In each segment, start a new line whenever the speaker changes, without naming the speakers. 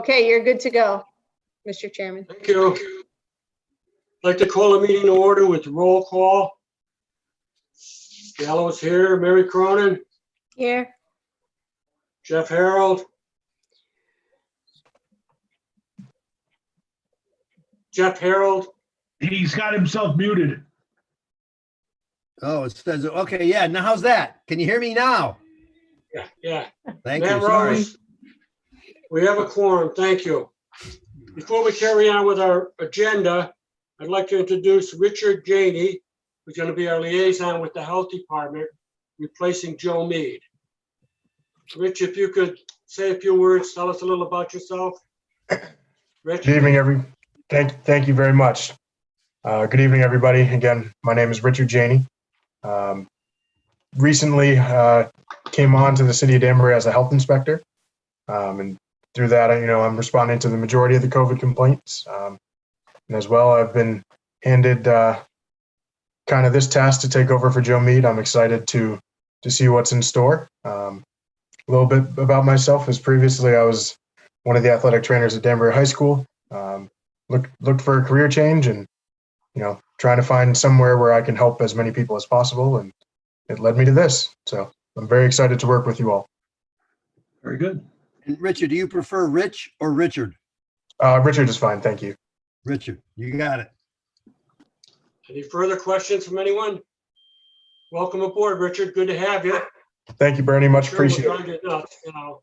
Okay, you're good to go, Mr. Chairman.
Thank you. I'd like to call a meeting to order with roll call. Gallows here, Mary Cronin,
Here.
Jeff Harold. Jeff Harold,
He's got himself muted.
Oh, it says, okay, yeah, now how's that? Can you hear me now?
yeah.
Thank you,
Matt
sorry.
Rose. We have a quorum, thank you. Before we carry on with our agenda, I'd like to introduce Richard Janey, who's going to be our liaison with the Health Department, replacing Joe Mead. Rich, if you could say a few words, tell us a little about yourself. Rich?
Good evening, Thank you very much. Good evening, everybody. Again, my name is Richard Janey. Recently came on to the city of Danbury as a health inspector. And through that, I'm responding to the majority of the COVID complaints. And as well, I've been handed kind of this task to take over for Joe Mead. I'm excited to see what's in store. A little bit about myself is previously I was one of the athletic trainers at Danbury High School. Looked for a career change and, trying to find somewhere where I can help as many people as possible. And it led me to this. So I'm very excited to work with you all.
Very good.
And Richard, do you prefer Rich or Richard?
Richard is fine. Thank you.
Richard, you got it.
Any further questions from anyone? Welcome aboard, Richard. Good to have you.
Thank you, Bernie. Much
Sure, we'll
appreciated.
drive you nuts, All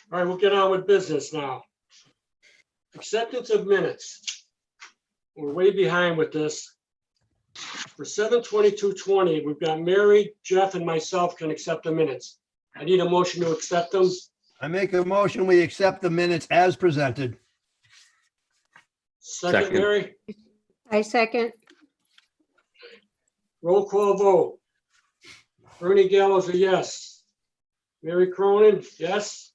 right, we'll get on with business now. Acceptance of minutes. We're way behind with this. For 7/22/20, we've got Mary, Jeff, and myself can accept the minutes. I need a motion to accept them.
I make a motion, we accept the minutes as presented.
Second, Mary,
I second.
roll call vote. Bernie Gallows, a yes. Mary Cronin, yes.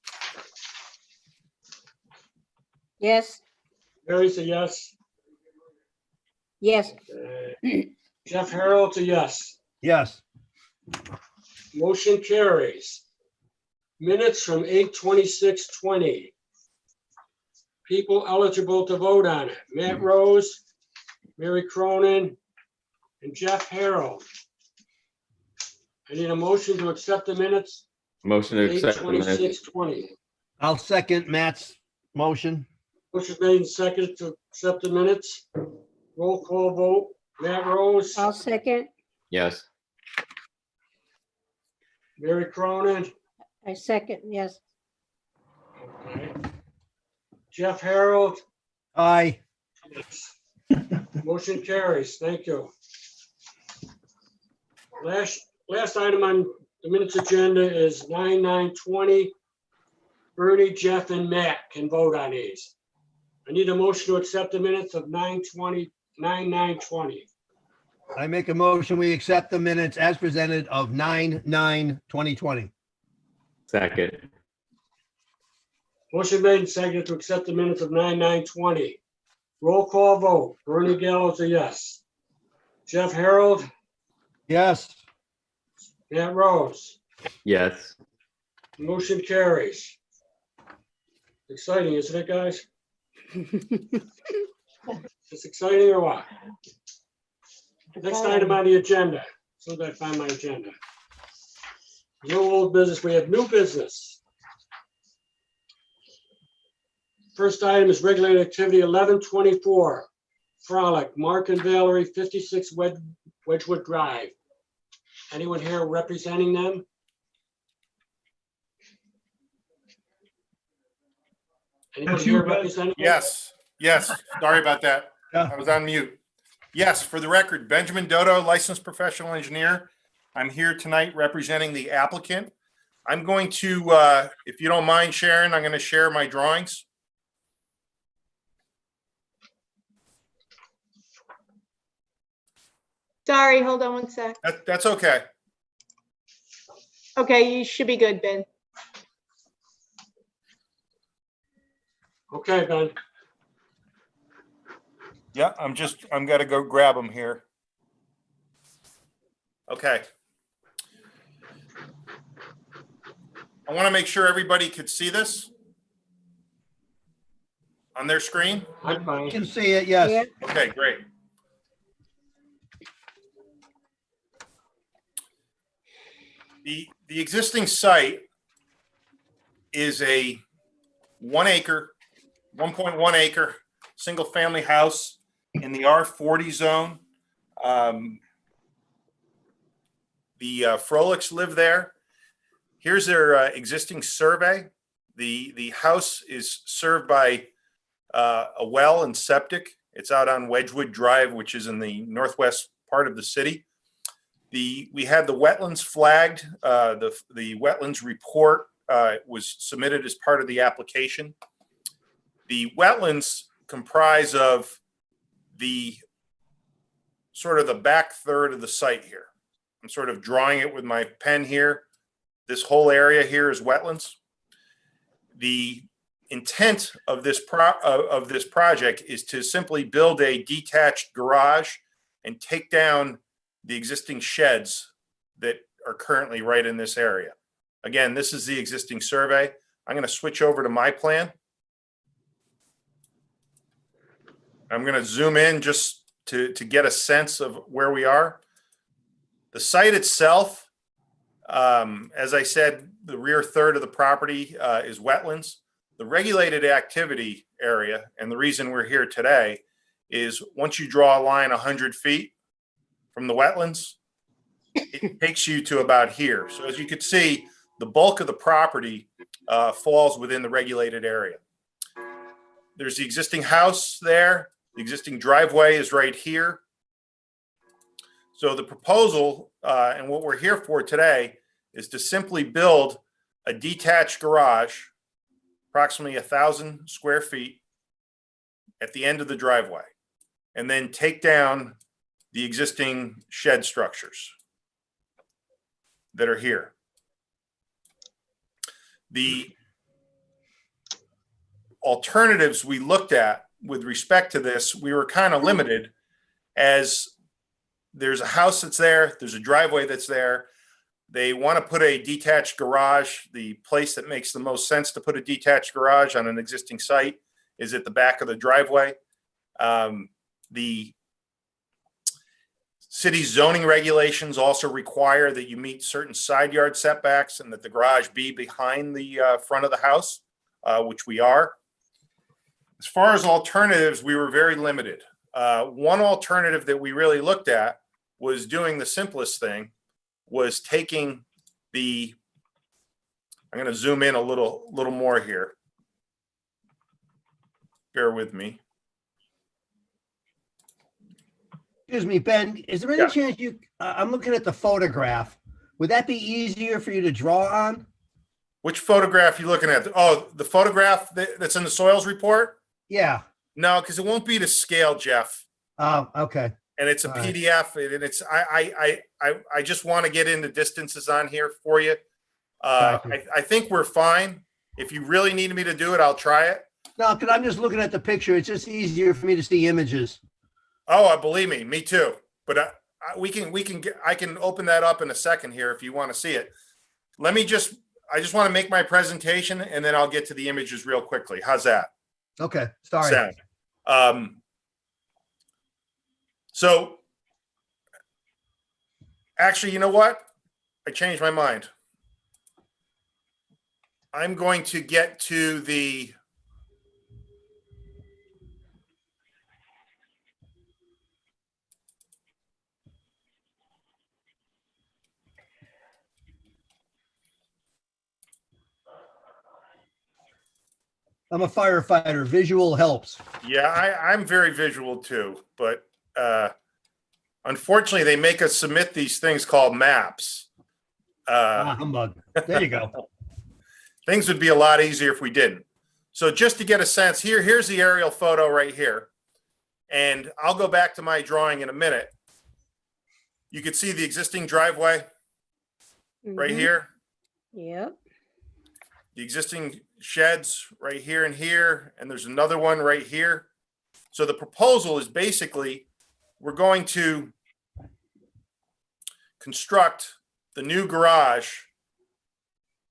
Yes,
Mary's a yes.
yes,
Jeff Harold's a yes.
Yes,
Motion carries. Minutes from 8/26/20. People eligible to vote on it. Matt Rose, Mary Cronin, and Jeff Harold. I need a motion to accept the minutes.
Motion to accept the minutes.
8/26/20.
I'll second Matt's motion.
Motion made and seconded to accept the minutes. Roll call vote. Matt Rose,
I'll second.
Yes.
Mary Cronin.
I second, yes.
Okay. Jeff Harold.
Aye.
Motion carries. Thank you. Last item on the minutes agenda is 9/9/20. Bernie, Jeff, and Matt can vote on these. I need a motion to accept the minutes of 9/9/20.
I make a motion, we accept the minutes as presented of 9/9/2020.
Second.
Motion made and seconded to accept the minutes of 9/9/20. Roll call vote. Bernie Gallows, a yes. Jeff Harold,
Yes,
Matt Rose.
Yes.
Motion carries. Exciting, isn't it, guys? It's exciting or what? Next item on the agenda. As soon as I find my agenda. No old business, we have new business. First item is regulated activity 11/24. Frolic, Mark and Valerie, 56 Wedgewood Drive. Anyone here representing them? Anyone
That's
here
you, Ben.
representing? them?
Yes, sorry about that.
Yeah.
I was on mute. Yes, for the record, Benjamin Dodo, licensed professional engineer. I'm here tonight representing the applicant. I'm going to, if you don't mind, Sharon, I'm going to share my drawings.
Sorry, hold on one sec.
That's okay.
Okay, you should be good, Ben.
Okay, Ben.
Yeah, I'm gonna go grab them here. Okay. I want to make sure everybody could see this. on their screen?
I'm
You
fine.
can see it, yes.
Okay, great. The existing site is a 1 acre, 1.1 acre, single family house in the R40 zone. The Frolics live there. Here's their existing survey. The house is served by a well and septic. It's out on Wedgewood Drive, which is in the northwest part of the city. We had the wetlands flagged. The wetlands report was submitted as part of the application. The wetlands comprise of the sort of the back third of the site here. I'm sort of drawing it with my pen here. This whole area here is wetlands. The intent of this project is to simply build a detached garage and take down the existing sheds that are currently right in this area. Again, this is the existing survey. I'm going to switch over to my plan. I'm going to zoom in just to get a sense of where we are. The site itself, as I said, the rear third of the property is wetlands. The regulated activity area, and the reason we're here today, is once you draw a line 100 feet from the wetlands, it takes you to about here. So as you can see, the bulk of the property falls within the regulated area. There's the existing house there. The existing driveway is right here. So the proposal and what we're here for today is to simply build a detached garage, approximately 1,000 square feet at the end of the driveway, and then take down the existing shed structures that are here. The alternatives we looked at with respect to this, we were kind of limited, as there's a house that's there, there's a driveway that's there. They want to put a detached garage. The place that makes the most sense to put a detached garage on an existing site is at the back of the driveway. The city zoning regulations also require that you meet certain side yard setbacks and that the garage be behind the front of the house, which we are. As far as alternatives, we were very limited. One alternative that we really looked at was doing the simplest thing, was taking the, I'm going to zoom in a little more here. Bear with me.
Excuse me, Ben, is there any
Yeah.
chance I'm looking at the photograph. Would that be easier for you to draw on?
Which photograph are you looking at? Oh, the photograph that's in the soils report?
Yeah.
No, because it won't be to scale, Jeff.
Oh, okay.
And it's a
All right.
PDF, and it's I just want to get into distances on here for you.
Gotcha.
I think we're fine. If you really need me to do it, I'll try it.
No, because I'm just looking at the picture. It's just easier for me to see images.
Oh, believe me too. But I can open that up in a second here if you want to see it. I just want to make my presentation, and then I'll get to the images real quickly. How's that
Okay, sorry.
sound? So actually, you know what? I changed my mind. I'm going to get to the
I'm a firefighter. Visual helps.
Yeah, I'm very visual too, but unfortunately, they make us submit these things called maps.
Humbug. There you go.
Things would be a lot easier if we didn't. So just to get a sense, here's the aerial photo right here. And I'll go back to my drawing in a minute. You can see the existing driveway right
Mhm.
here.
Yep.
The existing sheds right here, and there's another one right here. So the proposal is basically, we're going to construct the new garage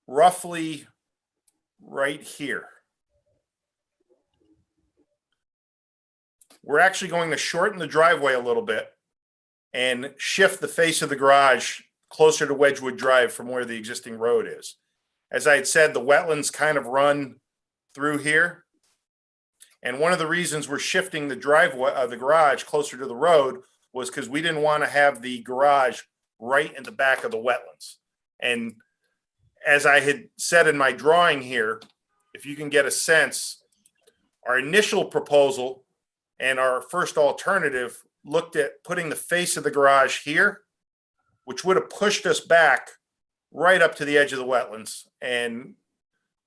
roughly right here. we're actually going to shorten the driveway a little bit and shift the face of the garage closer to Wedgewood Drive from where the existing road is. As I had said, the wetlands kind of run through here. And one of the reasons we're shifting the driveway, the garage closer to the road was because we didn't want to have the garage right in the back of the wetlands. And as I had said in my drawing here, if you can get a sense, our initial proposal and our first alternative looked at putting the face of the garage here, which would have pushed us back right up to the edge of the wetlands. And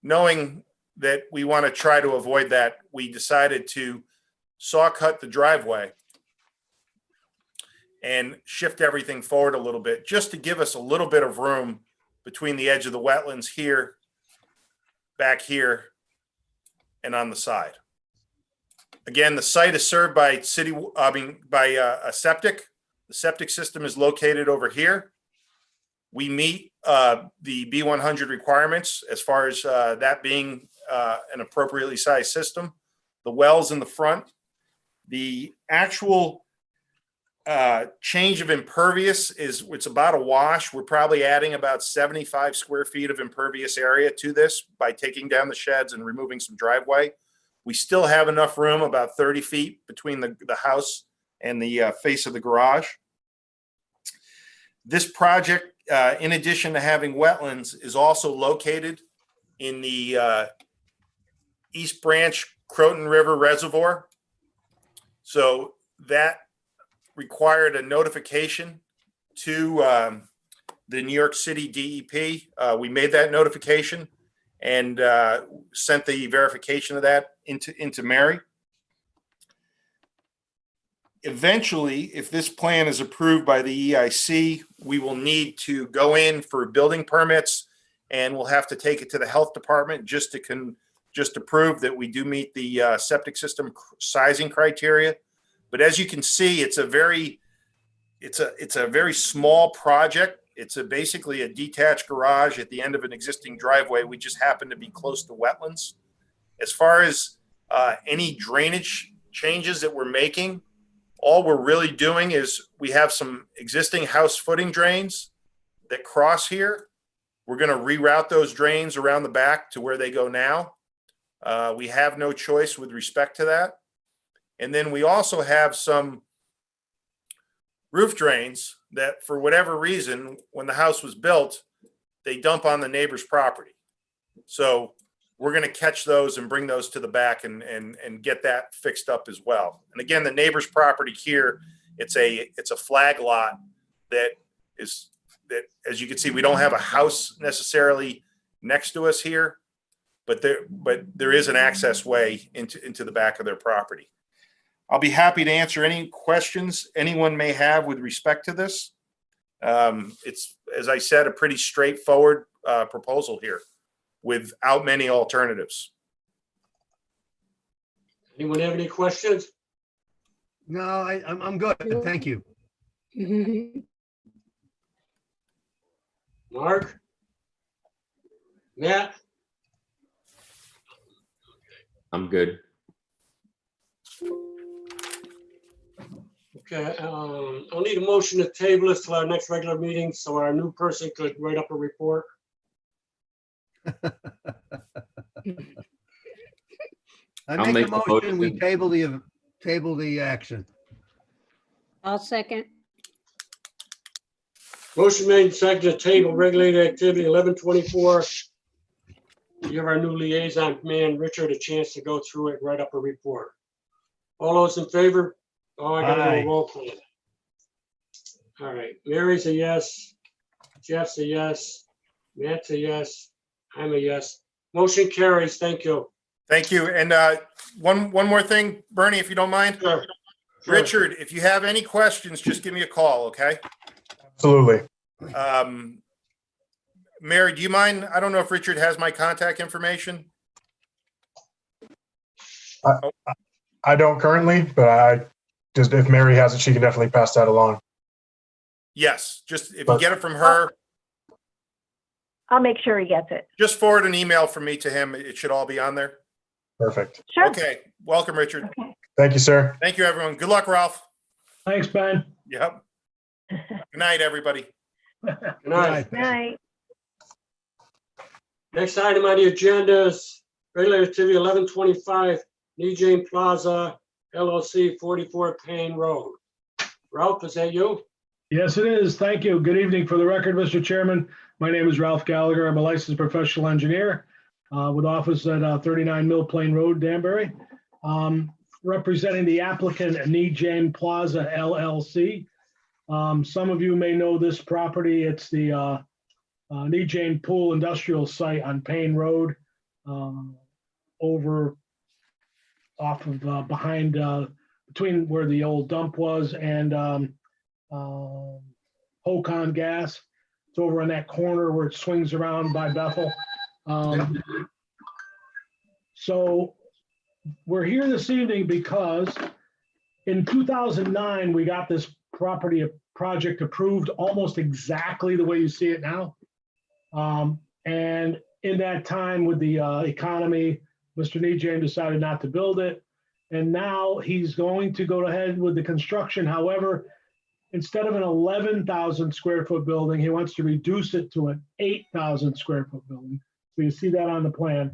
knowing that we want to try to avoid that, we decided to saw cut the driveway and shift everything forward a little bit, just to give us a little bit of room between the edge of the wetlands here, back here, and on the side. Again, the site is served by a septic. The septic system is located over here. We meet the B100 requirements as far as that being an appropriately sized system. The wells in the front. The actual change of impervious it's about a wash. We're probably adding about 75 square feet of impervious area to this by taking down the sheds and removing some driveway. We still have enough room, about 30 feet between the house and the face of the garage. This project, in addition to having wetlands, is also located in the East Branch Croton River Reservoir. So that required a notification to the New York City DEP. We made that notification and sent the verification of that into Mary. Eventually, if this plan is approved by the EIC, we will need to go in for building permits, and we'll have to take it to the health department just to prove that we do meet the septic system sizing criteria. But as you can see, it's a very small project. It's basically a detached garage at the end of an existing driveway. We just happen to be close to wetlands. As far as any drainage changes that we're making, all we're really doing is we have some existing house footing drains that cross here. We're going to reroute those drains around the back to where they go now. We have no choice with respect to that. And then we also have some roof drains that, for whatever reason, when the house was built, they dump on the neighbor's property. So we're going to catch those and bring those to the back and get that fixed up as well. And again, the neighbor's property here, it's a flag lot that, as you can see, we don't have a house necessarily next to us here, but there is an access way into the back of their property. I'll be happy to answer any questions anyone may have with respect to this. It's, as I said, a pretty straightforward proposal here without many alternatives.
Anyone have any questions?
No, I'm good. Thank you.
Mark? Matt?
I'm good.
Okay, I'll need a motion to table this till our next regular meeting so our new person could write up a report.
I
I'll
make a
make the
motion, we
motion.
table the action.
I'll second.
Motion made and seconded to table regulated activity 1124. Give our new liaison man, Richard, a chance to go through it, write up a report. All those in favor? Oh, I gotta do
Aye.
a roll call. All right, Mary's a yes. Jeff's a yes. Matt's a yes. I'm a yes. Motion carries. Thank you.
Thank you. And one more thing, Bernie, if you don't mind.
Sure. Sure.
Richard, if you have any questions, just give me a call, okay?
Absolutely.
Mary, do you mind? I don't know if Richard has my contact information.
I don't currently, but if Mary has it, she can definitely pass that along.
Yes, just if you get it from her,
I'll make sure he gets it.
just forward an email from me to him. It should all be on there.
Perfect.
Sure.
Okay, welcome, Richard.
Okay.
Thank you, sir.
Thank you, everyone. Good luck, Ralph.
Thanks, Ben.
Yep. Good night, everybody.
Good night.
Night.
Next item on the agenda is regular activity 1125, Jane Plaza LLC, 44 Payne Road. Ralph, is that you?
Yes, it is. Thank you. Good evening. For the record, Mr. Chairman, my name is Ralph Gallagher. I'm a licensed professional engineer with office at 39 Mill Plain Road, Danbury. Representing the applicant, Jane Plaza LLC. Some of you may know this property. It's the Jane Pool Industrial Site on Payne Road, over off of behind between where the old dump was and Hocon Gas. It's over on that corner where it swings around by Bethel. So we're here this evening because in 2009, we got this project approved almost exactly the way you see it now. And in that time with the economy, Mr. Nejam decided not to build it. And now he's going to go ahead with the construction. However, instead of an 11,000 square foot building, he wants to reduce it to an 8,000 square foot building. So you see that on the plan.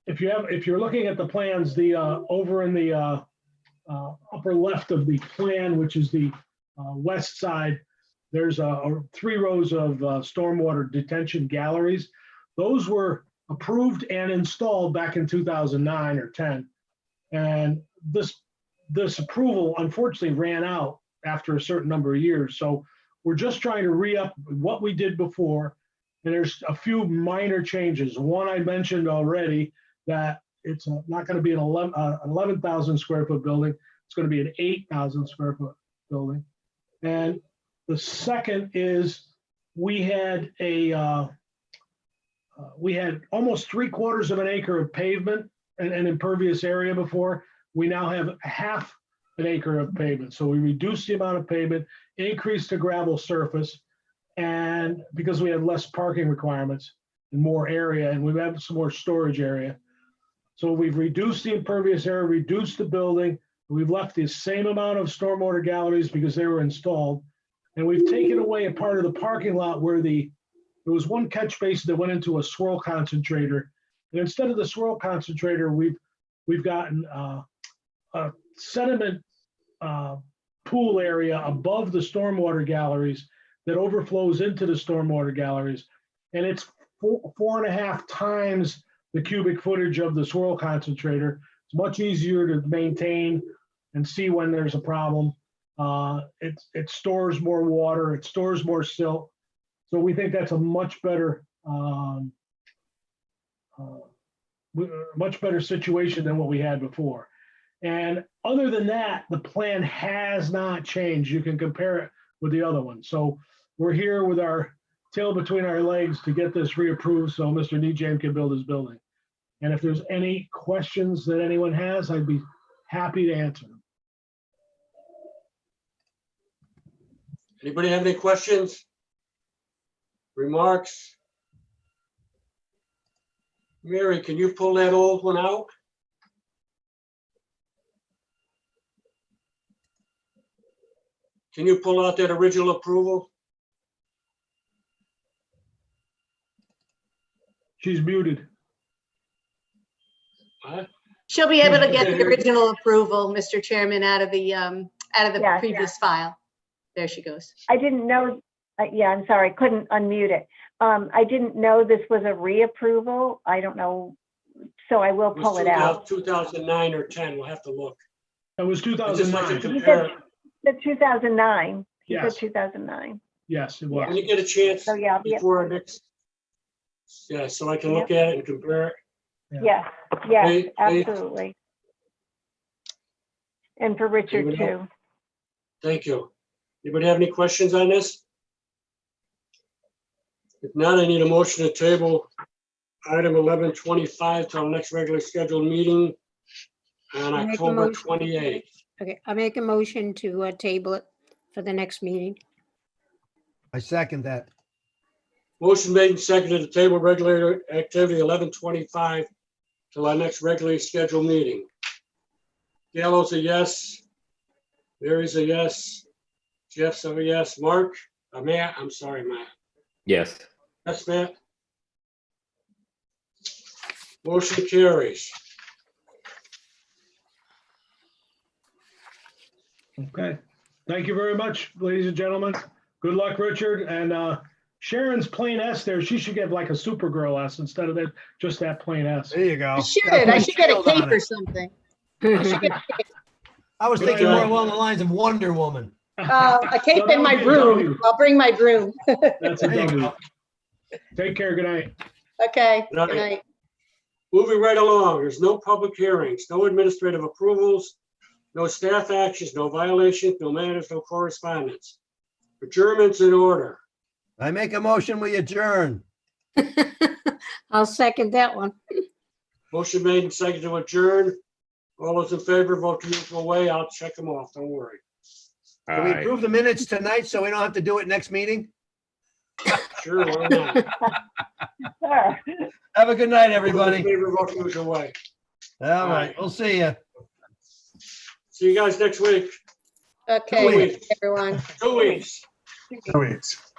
If you're looking at the plans, over in the upper left of the plan, which is the west side, there's 3 rows of stormwater detention galleries. Those were approved and installed back in 2009 or 10. And this approval unfortunately ran out after a certain number of years. So we're just trying to re-up what we did before. And there's a few minor changes. One I mentioned already, that it's not going to be an 11,000 square foot building. It's going to be an 8,000 square foot building. And the second is we had almost 3/4 of an acre of pavement and an impervious area before. We now have half an acre of pavement. So we reduced the amount of pavement, increased the gravel surface, and because we have less parking requirements and more area, and we have some more storage area. So we've reduced the impervious area, reduced the building. We've left the same amount of stormwater galleries because they were installed. And we've taken away a part of the parking lot where there was one catch basin that went into a swirl concentrator. And instead of the swirl concentrator, we've gotten a sediment pool area above the stormwater galleries that overflows into the stormwater galleries. And it's 4.5 times the cubic footage of the swirl concentrator. It's much easier to maintain and see when there's a problem. It stores more water, it stores more silt. So we think that's a much better situation than what we had before. And other than that, the plan has not changed. You can compare it with the other one. So we're here with our tail between our legs to get this reapproved so Mr. Nejam can build his building. And if there's any questions that anyone has, I'd be happy to answer them.
Anybody have any questions? Remarks? Mary, can you pull that old one out? Can you pull out that original approval?
She's muted.
Huh?
She'll be able to get the original approval, Mr. Chairman, out of the
Yeah,
previous file. There she goes.
I didn't know, yeah, I'm sorry, couldn't unmute it. I didn't know this was a reapproval. I don't know, so I will pull it out.
2009 or 10, we'll have to look.
That was
I just like to
2009.
compare it.
The 2009, he said
Yes.
2009.
Yes, it was.
When you get a chance
So yeah,
before our next, yeah, so I can look at it and compare it.
yes, yes,
Hey,
absolutely. And for Richard
Anyone
too.
Thank you. Anybody have any questions on this? If not, I need a motion to table item 1125 till our next regular scheduled meeting on
I make a
October
motion.
28th.
Okay, I make a motion to table it for the next meeting.
I second that.
Motion made and seconded to table regular activity 1125 till our next regularly scheduled meeting. Gallo's a yes. Mary's a yes. Jeff's a yes. Mark, Matt, I'm sorry, Matt.
Yes.
Yes, Matt. Motion carries.
Okay. Thank you very much, ladies and gentlemen. Good luck, Richard. And Sharon's plain S there, she should get like a Supergirl S instead of that, just that plain S.
There you go.
I should.
Gotta
I
put
should get a
shield on
cape or
it.
something. I should get
I was
Good
thinking more
job.
along the lines of Wonder Woman.
a cape
No, that
and my
would be a
broom.
W.
I'll bring my broom.
That's a
There you
W.
go.
Take care. Good night.
Okay,
Good
good
night.
night.
Moving right along, there's no public hearings, no administrative approvals, no staff actions, no violations, no matters, no correspondence. Adjournment's in order.
I make a motion, we adjourn.
I'll second that one.
Motion made and seconded to adjourn. All those in favor, vote the usual way. I'll check them off, don't worry.
All
Can we
right.
approve the minutes tonight so we don't have to do it next meeting?
Sure, why not?
Sure.
Have a good night,
All those in
everybody.
favor, vote the usual way.
All right, we'll see you.
See you guys next week.
Okay,
weeks.
everyone.
2 weeks.
2 weeks.